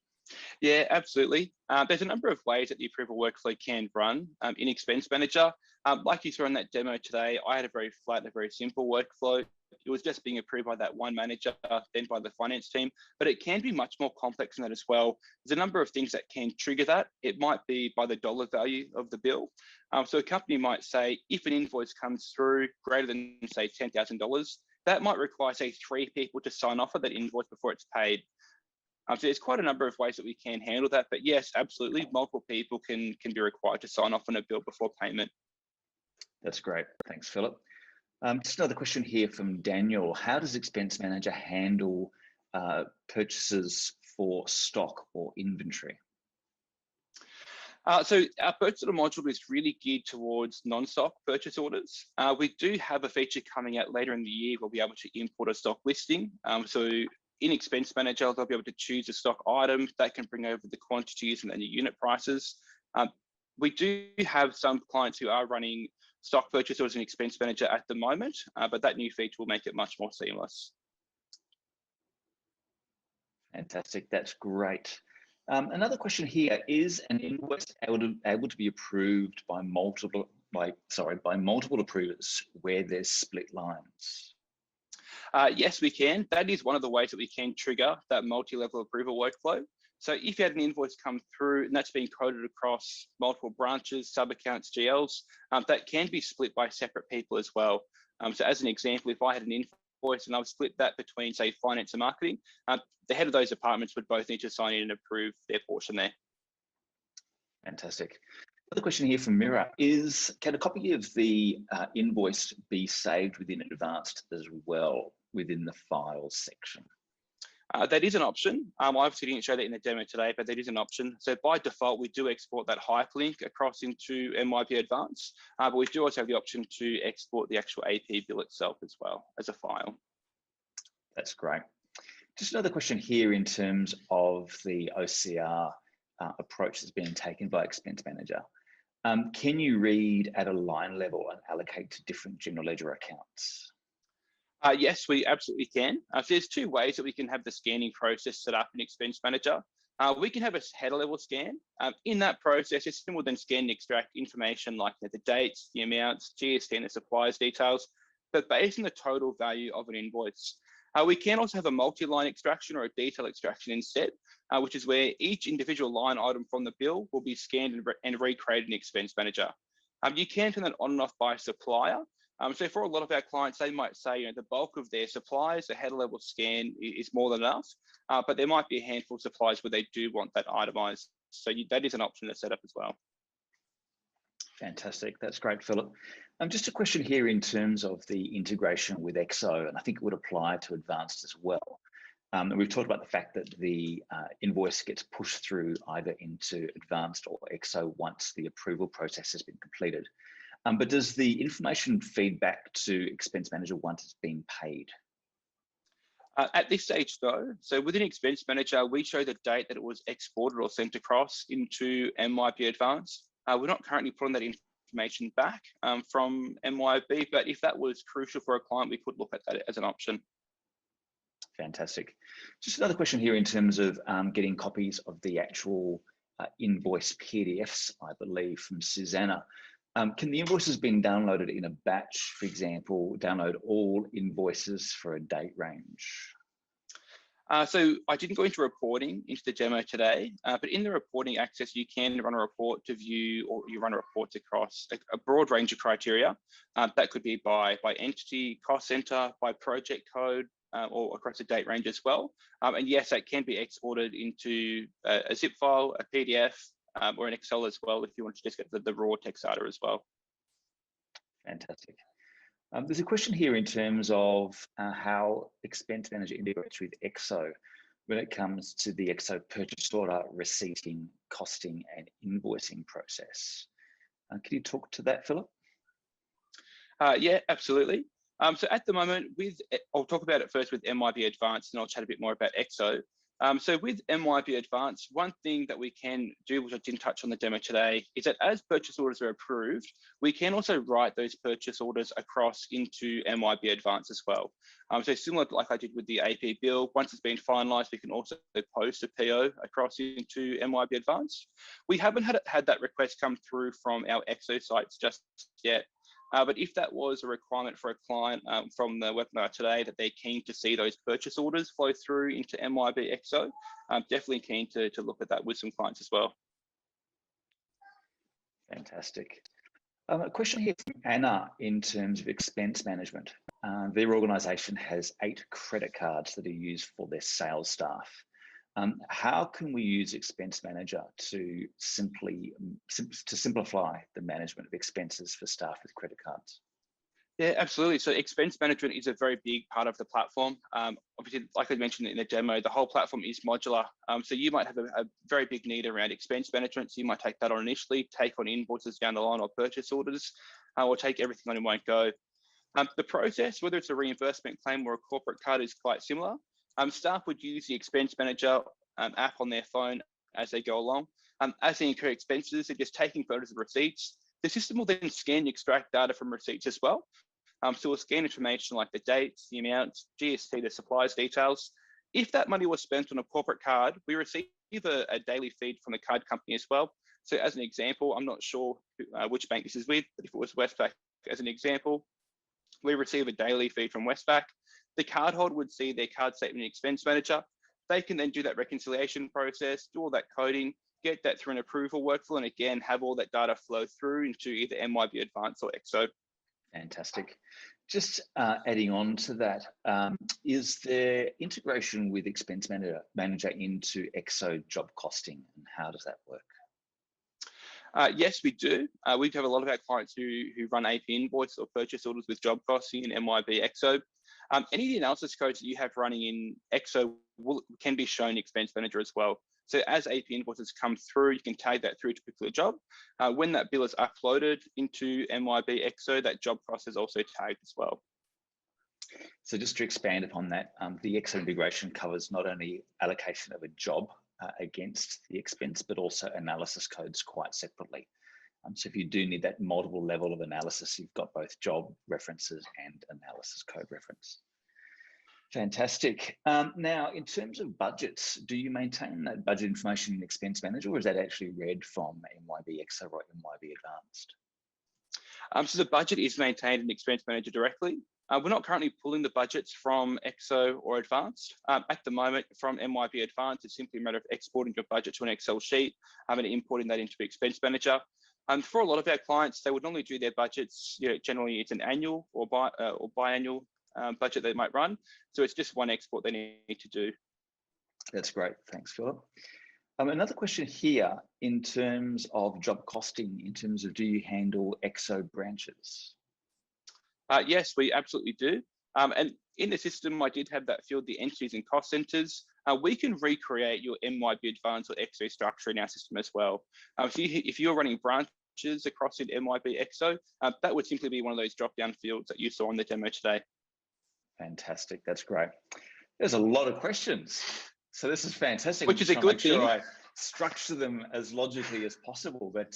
Yeah, absolutely. There's a number of ways that the approval workflow can run in Expense Manager. Like you saw in that demo today, I had a very flat and a very simple workflow. It was just being approved by that one manager, then by the finance team, but it can be much more complex than that as well. There's a number of things that can trigger that. It might be by the dollar value of the bill. So a company might say, if an invoice comes through greater than, say, $10,000, that might require, say, 3 people to sign off on that invoice before it's paid. So there's quite a number of ways that we can handle that, but yes, absolutely, multiple people can be required to sign off on a bill before payment. That's great. Thanks, Philip. Just another question here from Daniel. How does Expense Manager handle purchases for stock or inventory? So our purchase order module is really geared towards non-stock purchase orders. We do have a feature coming out later in the year where we'll be able to import a stock listing. So in Expense Manager, they'll be able to choose a stock item that can bring over the quantities and then the unit prices. We do have some clients who are running stock purchase orders in Expense Manager at the moment, but that new feature will make it much more seamless. Fantastic, that's great. Another question here: is an invoice able to be approved by multiple approvers where there's split lines? Yes, we can. That is one of the ways that we can trigger that multi-level approval workflow. So if you had an invoice come through and that's being coded across multiple branches, sub-accounts, GLs, that can be split by separate people as well. So as an example, if I had an invoice and I would split that between, say, finance and marketing, the head of those departments would both need to sign in and approve their portion there. Fantastic. Another question here from Mira is, can a copy of the invoice be saved within Advanced as well within the Files section? That is an option. I obviously didn't show that in the demo today, but that is an option. So by default, we do export that hyperlink across into MYP Advance, but we do also have the option to export the actual AP bill itself as well as a file. That's great. Just another question here in terms of the OCR approach that's being taken by Expense Manager. Can you read at a line level and allocate to different general ledger accounts? Yes, we absolutely can. So there's two ways that we can have the scanning process set up in Expense Manager. We can have a header level scan. In that process, the system will then scan and extract information like the dates, the amounts, GST and the suppliers details, but based on the total value of an invoice. We can also have a multi-line extraction or a detail extraction instead, which is where each individual line item from the bill will be scanned and recreated in Expense Manager. You can turn that on and off by supplier. So for a lot of our clients, they might say, the bulk of their suppliers, a header level scan is more than enough, but there might be a handful of suppliers where they do want that itemized. So that is an option to set up as well. Fantastic, that's great, Philip. Just a question here in terms of the integration with EXO, and I think it would apply to Advanced as well. And we've talked about the fact that the invoice gets pushed through either into Advanced or EXO once the approval process has been completed. But does the information feed back to Expense Manager once it's been paid? At this stage, though, so within Expense Manager, we show the date that it was exported or sent across into MYP Advance. We're not currently putting that information back from MYP, but if that was crucial for a client, we could look at that as an option. Fantastic. Just another question here in terms of getting copies of the actual invoice PDFs, I believe, from Susanna. Can the invoices being downloaded in a batch, for example, download all invoices for a date range? So I didn't go into reporting into the demo today, but in the reporting access, you can run a report to view, or you run reports across a broad range of criteria. That could be by entity, cost center, by project code, or across a date range as well. And yes, that can be exported into a zip file, a PDF, or an Excel as well, if you want to just get the raw text data as well. Fantastic. There's a question here in terms of how Expense Manager integrates with EXO when it comes to the EXO purchase order, receipting, costing, and invoicing process. Can you talk to that, Philip? Yeah, absolutely. So at the moment, I'll talk about it first with MYP Advanced, and I'll chat a bit more about EXO. So with MYP Advanced, one thing that we can do, which I didn't touch on the demo today, is that as purchase orders are approved, we can also write those purchase orders across into MYP Advanced as well. So similar to like I did with the AP bill, once it's been finalized, we can also post a PO across into MYP Advanced. We haven't had that request come through from our EXO sites just yet. But if that was a requirement for a client from the webinar today, that they're keen to see those purchase orders flow through into MYP EXO, I'm definitely keen to look at that with some clients as well. Fantastic. A question here from Anna in terms of expense management. Their organisation has 8 credit cards that are used for their sales staff. How can we use Expense Manager to simplify the management of expenses for staff with credit cards? Yeah, absolutely. So expense management is a very big part of the platform. Obviously, like I mentioned in the demo, the whole platform is modular. So you might have a very big need around expense management. So you might take that on initially, take on invoices down the line or purchase orders, or take everything on in one go. The process, whether it's a reimbursement claim or a corporate card, is quite similar. Staff would use the Expense Manager app on their phone as they go along. As they incur expenses, they're just taking photos of receipts. The system will then scan and extract data from receipts as well. So we'll scan information like the dates, the amounts, GST, the suppliers details. If that money was spent on a corporate card, we receive a daily feed from the card company as well. So as an example, I'm not sure which bank this is with, but if it was Westpac as an example, we receive a daily feed from Westpac. The cardholder would see their card statement in Expense Manager. They can then do that reconciliation process, do all that coding, get that through an approval workflow, and again, have all that data flow through into either MYP Advanced or EXO. Fantastic. Just adding on to that, is there integration with Expense Manager into EXO job costing, and how does that work? Yes, we do. We have a lot of our clients who run AP invoice or purchase orders with job costing in MYB EXO. Any of the analysis codes that you have running in EXO can be shown in Expense Manager as well. So as AP invoices come through, you can tag that through to a particular job. When that bill is uploaded into MYB EXO, that job cost is also tagged as well. So just to expand upon that, the EXO integration covers not only allocation of a job against the expense, but also analysis codes quite separately. So if you do need that multiple level of analysis, you've got both job references and analysis code reference. Fantastic. Now, in terms of budgets, do you maintain that budget information in Expense Manager, or is that actually read from MYB EXO or MYB Advanced? So the budget is maintained in Expense Manager directly. We're not currently pulling the budgets from EXO or Advanced. At the moment, from MYB Advanced, it's simply a matter of exporting your budget to an Excel sheet and importing that into Expense Manager. For a lot of our clients, they would normally do their budgets, generally it's an annual or biannual budget they might run. So it's just one export they need to do. That's great. Thanks, Philip. Another question here in terms of job costing, in terms of do you handle EXO branches? Yes, we absolutely do. And in the system, I did have that field, the entities and cost centers. We can recreate your MYB Advanced or EXO structure in our system as well. So if you're running branches across in MYB EXO, that would simply be one of those drop-down fields that you saw on the demo today. Fantastic, that's great. There's a lot of questions. So this is fantastic. Which is a good thing. Sure I structure them as logically as possible, but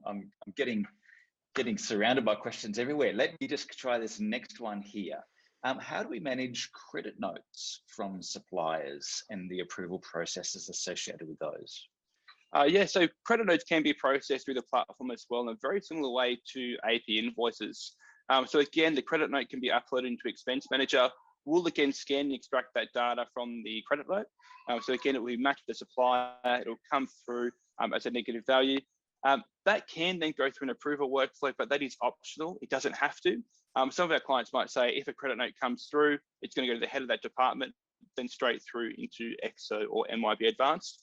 I'm getting surrounded by questions everywhere. Let me just try this next one here. How do we manage credit notes from suppliers and the approval processes associated with those? Yeah, so credit notes can be processed through the platform as well in a very similar way to AP invoices. So again, the credit note can be uploaded into Expense Manager. We'll again scan and extract that data from the credit note. So again, it will be matched to the supplier. It'll come through as a negative value. That can then go through an approval workflow, but that is optional. It doesn't have to. Some of our clients might say if a credit note comes through, it's going to go to the head of that department, then straight through into EXO or MYB Advanced.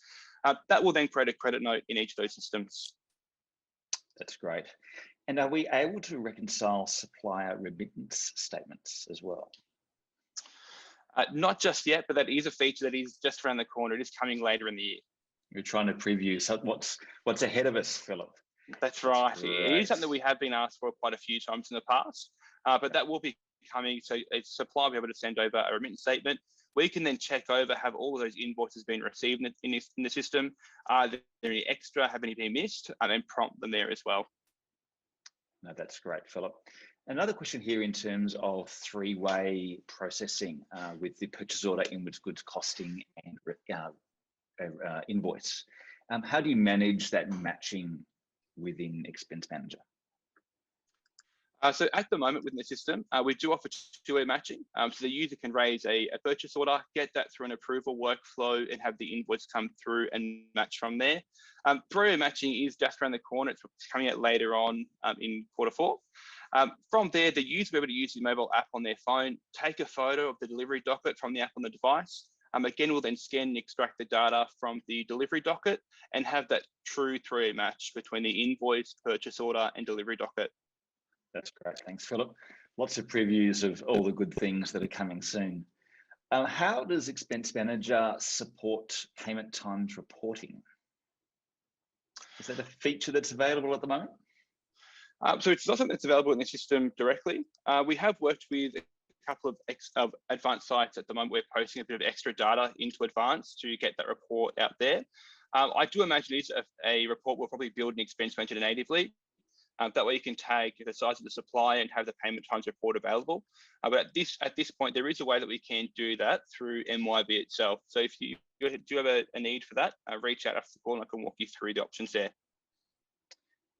That will then create a credit note in each of those systems. That's great. And are we able to reconcile supplier remittance statements as well? Not just yet, but that is a feature that is just around the corner. It is coming later in the year. You're trying to preview so what's ahead of us, Philip. That's right. It is something that we have been asked for quite a few times in the past, but that will be coming. So a supplier will be able to send over a remittance statement. We can then check over, have all of those invoices been received in the system? Are there any extra? Have any been missed? And then prompt them there as well. No, that's great, Philip. Another question here in terms of three-way processing with the purchase order, inwards goods costing, and invoice. How do you manage that matching within Expense Manager? So at the moment within the system, we do offer two-way matching. So the user can raise a purchase order, get that through an approval workflow, and have the invoice come through and match from there. Three-way matching is just around the corner. It's coming out later on in Q4. From there, the user will be able to use the mobile app on their phone, take a photo of the delivery docket from the app on the device. Again, we'll then scan and extract the data from the delivery docket and have that true three-way match between the invoice, purchase order, and delivery docket. That's great. Thanks, Philip. Lots of previews of all the good things that are coming soon. How does Expense Manager support payment times reporting? Is that a feature that's available at the moment? So it's not something that's available in the system directly. We have worked with a couple of advanced sites at the moment. We're posting a bit of extra data into Advanced to get that report out there. I do imagine it's a report we'll probably build in Expense Manager natively. That way you can tag the size of the supplier and have the payment times report available. But at this point, there is a way that we can do that through MYB itself. So if you do have a need for that, reach out after the call and I can walk you through the options there.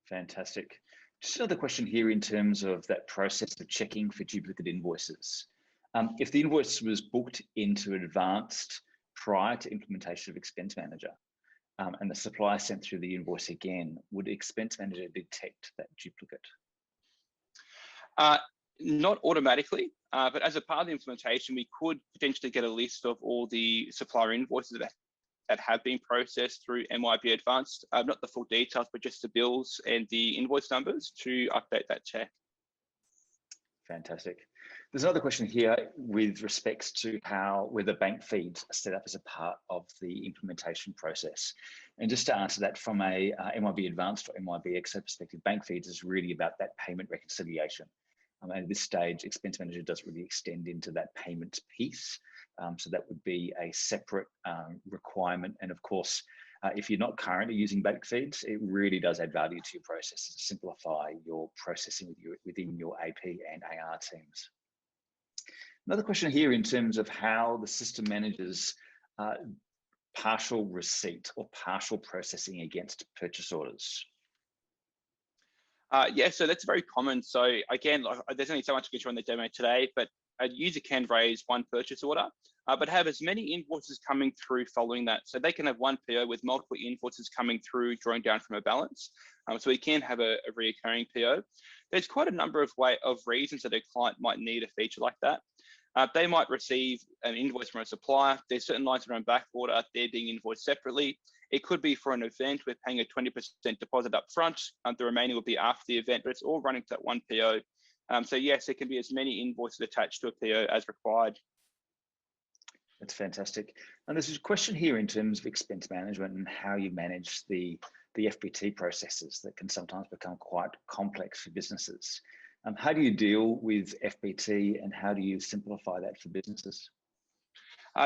Fantastic. Just another question here in terms of that process of checking for duplicate invoices. If the invoice was booked into Advanced prior to implementation of Expense Manager, and the supplier sent through the invoice again, would Expense Manager detect that duplicate? Not automatically, but as a part of the implementation, we could potentially get a list of all the supplier invoices that that have been processed through MYB Advanced, not the full details, but just the bills and the invoice numbers to update that check. Fantastic. There's another question here with respects to whether bank feeds are set up as a part of the implementation process. And just to answer that from a MYB Advanced or MYB Exo perspective, bank feeds is really about that payment reconciliation. And at this stage, Expense Manager doesn't really extend into that payment piece. So that would be a separate requirement. And of course, if you're not currently using bank feeds, it really does add value to your process to simplify your processing within your AP and AR teams. Another question here in terms of how the system manages partial receipt or partial processing against purchase orders. Yeah, so that's very common. So again, there's only so much we can show on the demo today, but a user can raise one purchase order, but have as many invoices coming through following that. So they can have one PO with multiple invoices coming through, drawing down from a balance. So we can have a recurring PO. There's quite a number of reasons that a client might need a feature like that. They might receive an invoice from a supplier. There's certain lines that are on back order, they're being invoiced separately. It could be for an event, we're paying a 20% deposit up front. The remaining will be after the event, but it's all running to that one PO. So yes, there can be as many invoices attached to a PO as required. That's fantastic. And there's a question here in terms of expense management and how you manage the FBT processes that can sometimes become quite complex for businesses. How do you deal with FBT and how do you simplify that for businesses?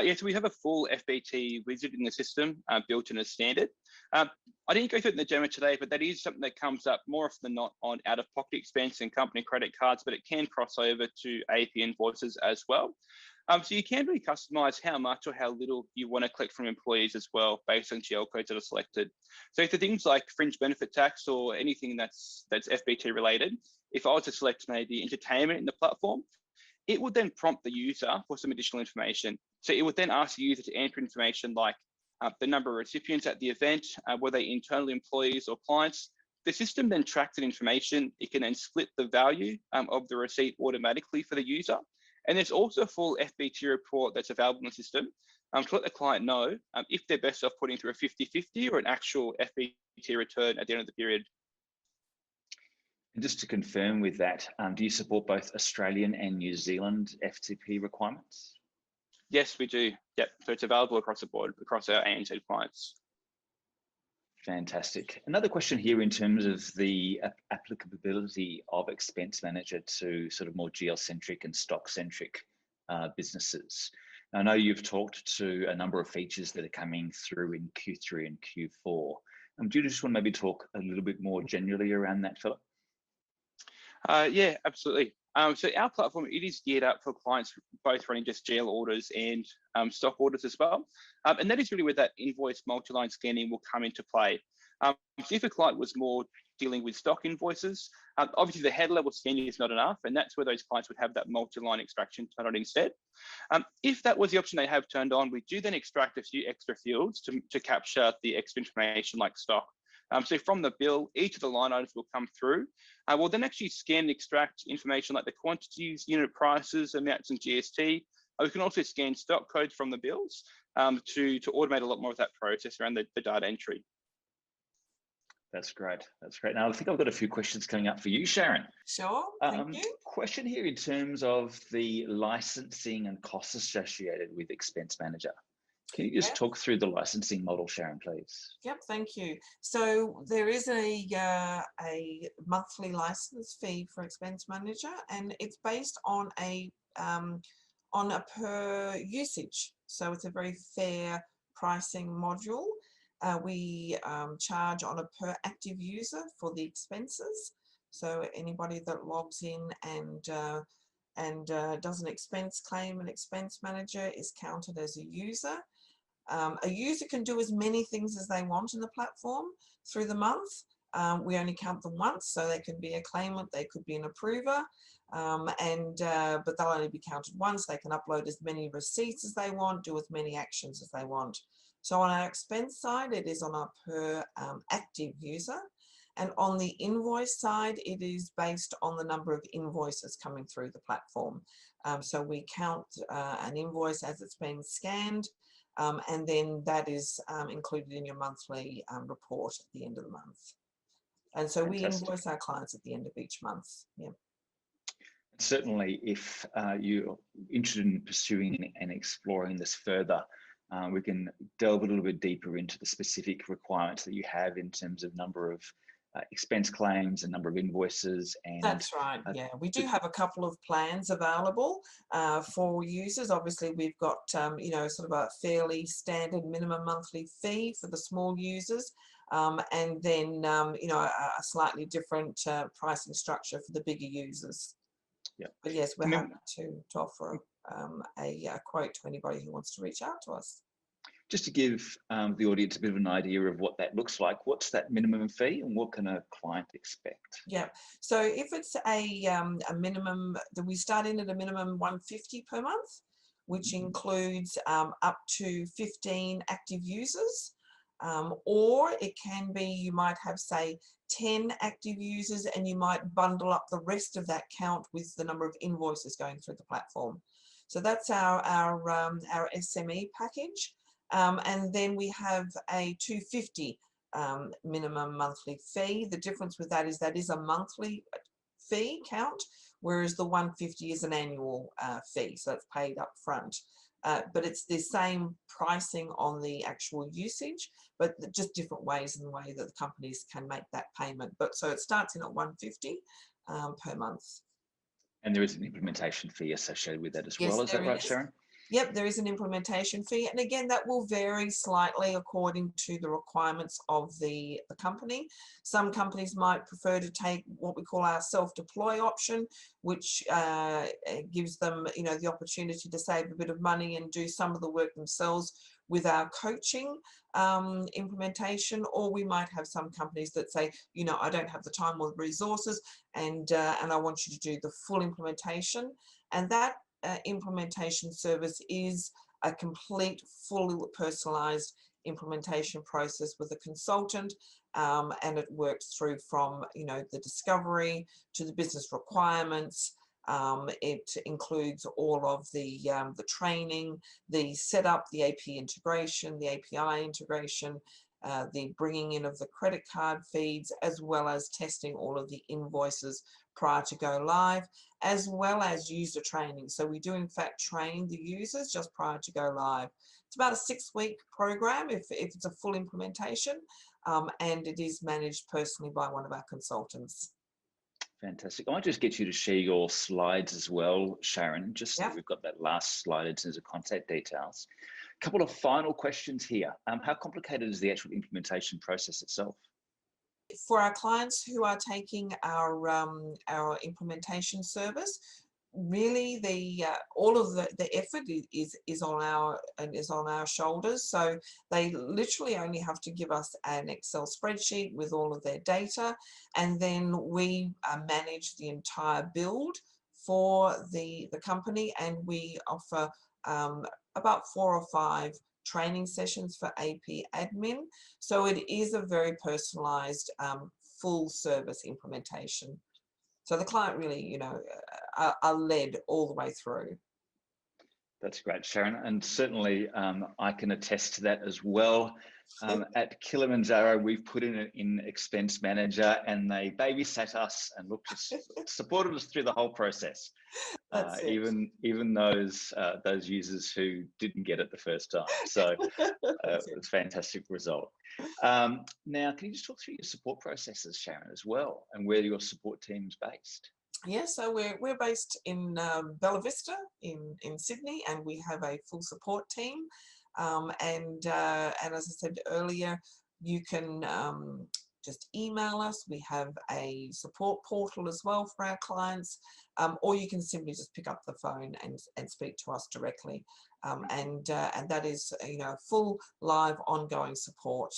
Yeah, so we have a full FBT wizard in the system built in as standard. I didn't go through it in the demo today, but that is something that comes up more often than not on out-of-pocket expense and company credit cards, but it can cross over to AP invoices as well. So you can really customize how much or how little you want to collect from employees as well, based on GL codes that are selected. So for things like fringe benefit tax or anything that's FBT related, if I was to select maybe entertainment in the platform, it would then prompt the user for some additional information. So it would then ask the user to enter information like the number of recipients at the event, were they internal employees or clients. The system then tracks that information. It can then split the value of the receipt automatically for the user. And there's also a full FBT report that's available in the system to let the client know if they're best off putting through a 50-50 or an actual FBT return at the end of the period. And just to confirm with that, do you support both Australian and New Zealand FTP requirements? Yes, we do. Yep. So it's available across the board, across our ANZ clients. Fantastic. Another question here in terms of the applicability of Expense Manager to sort of more GL-centric and stock-centric businesses. Now, I know you've talked to a number of features that are coming through in Q3 and Q4. Do you just want to maybe talk a little bit more generally around that, Philip? Yeah, absolutely. So our platform, it is geared up for clients both running just GL orders and stock orders as well. And that is really where that invoice multi-line scanning will come into play. So if a client was more dealing with stock invoices, obviously the head level scanning is not enough, and that's where those clients would have that multi-line extraction turned on instead. If that was the option they have turned on, we do then extract a few extra fields to capture the extra information like stock. So from the bill, each of the line items will come through. We'll then actually scan and extract information like the quantities, unit prices, amounts, and GST. We can also scan stock codes from the bills to automate a lot more of that process around the data entry. That's great. That's great. Now, I think I've got a few questions coming up for you, Sharon. Sure, thank you. Question here in terms of the licensing and costs associated with Expense Manager. Can you just talk through the licensing model, Sharon, please? Yep, thank you. So there is a monthly license fee for Expense Manager, and it's based on a per usage. So it's a very fair pricing module. We charge on a per active user for the expenses. So anybody that logs in and does an expense claim in Expense Manager is counted as a user. A user can do as many things as they want in the platform through the month. We only count them once, so they could be a claimant, they could be an approver, but they'll only be counted once. They can upload as many receipts as they want, do as many actions as they want. So on our expense side, it is on our per active user. And on the invoice side, it is based on the number of invoices coming through the platform. So we count an invoice as it's being scanned. and then that is included in your monthly report at the end of the month. And so we Fantastic. invoice our clients at the end of each month. Yeah. Certainly, if you're interested in pursuing and exploring this further, we can delve a little bit deeper into the specific requirements that you have in terms of number of expense claims and number of invoices. And that's right. Yeah, we do have a couple of plans available for users. Obviously, we've got you know, sort of a fairly standard minimum monthly fee for the small users, and then you know, a slightly different pricing structure for the bigger users. Yeah. But yes, we're happy to offer a quote to anybody who wants to reach out to us. Just to give the audience a bit of an idea of what that looks like, what's that minimum fee and what can a client expect? Yeah, so if it's a minimum, that we start in at a minimum 150 per month, which includes up to 15 active users, or it can be, you might have, say, 10 active users, and you might bundle up the rest of that count with the number of invoices going through the platform. So that's our SME package. And then we have a 250 minimum monthly fee. The difference with that is a monthly fee count, whereas the 150 is an annual fee, so it's paid up front. But it's the same pricing on the actual usage, but just different ways in the way that the companies can make that payment. But so it starts in at 150 per month. And there is an implementation fee associated with that as well. Is that right, Sharon? Yep, there is an implementation fee, and again, that will vary slightly according to the requirements of the company. Some companies might prefer to take what we call our self-deploy option, which gives them, you know, the opportunity to save a bit of money and do some of the work themselves with our coaching implementation. Or we might have some companies that say, you know, I don't have the time or the resources, and I want you to do the full implementation, and that implementation service is a complete, fully personalized implementation process with a consultant, and it works through from, you know, the discovery to the business requirements. It includes all of the training, the setup, the AP integration, the API integration, the bringing in of the credit card feeds, as well as testing all of the invoices prior to go live, as well as user training. So we do in fact train the users just prior to go live. It's about a 6-week program if it's a full implementation, and it is managed personally by one of our consultants. Fantastic. I might just get you to share your slides as well, Sharon, just so we've got that last slide in terms of contact details. A couple of final questions here. How complicated is the actual implementation process itself? For our clients who are taking our implementation service, really all of the effort is on our shoulders. So they literally only have to give us an Excel spreadsheet with all of their data, and then we manage the entire build for the company, and we offer about 4 or 5 training sessions for AP admin. So it is a very personalized full service implementation. So the client really, you know, are led all the way through. That's great, Sharon. And certainly I can attest to that as well. At Kilimanjaro, we've put in Expense Manager, and they babysat us and supported us through the whole process. Even those users who didn't get it the first time. So it's a fantastic result. Now, can you just talk through your support processes, Sharon, as well, and where your support team's based? Yeah, so we're based in Bella Vista in Sydney, and we have a full support team. And as I said earlier, you can just email us. We have a support portal as well for our clients, or you can simply just pick up the phone and speak to us directly. And that is, you know, full live ongoing support.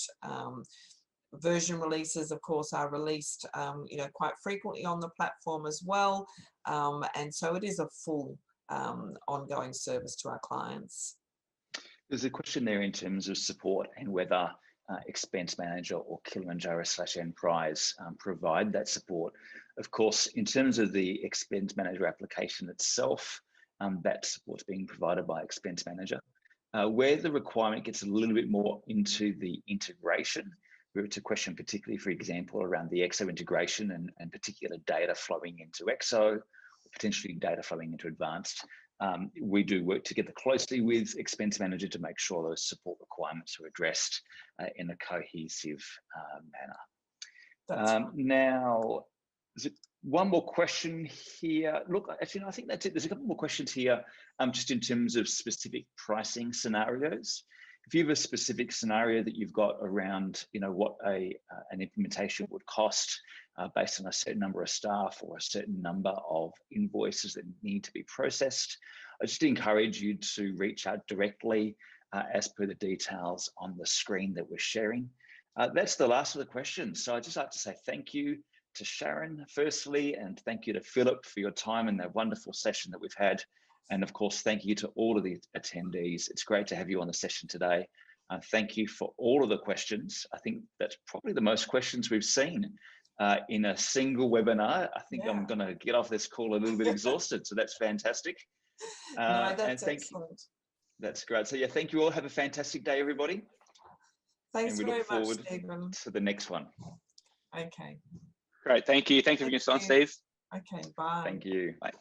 Version releases, of course, are released, you know, quite frequently on the platform as well, and so it is a full ongoing service to our clients. There's a question there in terms of support and whether Expense Manager or Kilimanjaro/Enterprise provide that support. Of course, in terms of the Expense Manager application itself, that support's being provided by Expense Manager. Where the requirement gets a little bit more into the integration, where it's a question particularly, for example, around the EXO integration and particular data flowing into EXO, or potentially data flowing into Advanced, we do work together closely with Expense Manager to make sure those support requirements are addressed in a cohesive manner. Now, is it one more question here? Look, actually, no, I think that's it. There's a couple more questions here, just in terms of specific pricing scenarios. If you have a specific scenario that you've got around, what an implementation would cost based on a certain number of staff or a certain number of invoices that need to be processed, I just encourage you to reach out directly as per the details on the screen that we're sharing. That's the last of the questions. So I'd just like to say thank you to Sharon, firstly, and thank you to Philip for your time and that wonderful session that we've had. And of course, thank you to all of the attendees. It's great to have you on the session today. Thank you for all of the questions. I think that's probably the most questions we've seen in a single webinar. I think I'm going to get off this call a little bit exhausted, so that's fantastic. No, that's excellent. That's great. So yeah, thank you all. Have a fantastic day, everybody. Thanks and we very look forward much, Stephen. to the next one. Okay. Great, thank you. Thanks for being on, Steve. Okay, bye. Thank you. Bye.